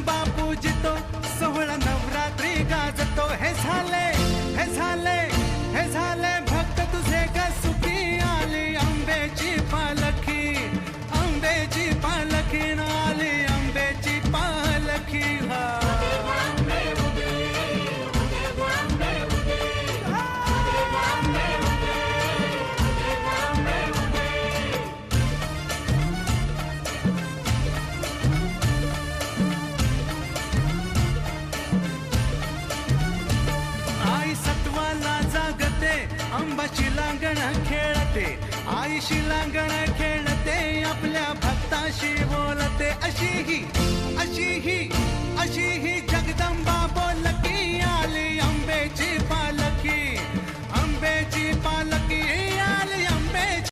जगदंबा पूजितो, सोहळा नवरात्री गाजतो. हे झाले भक्त तुझे ग सुखी, आली अंबेची पालखी, अंबेची पालखी आली अंबेची पालखी. हा अंबाची लांगण खेळते, आईशी लांगण खेळते, आपल्या भक्ताशी बोलते. अशी ही जगदंबा बोल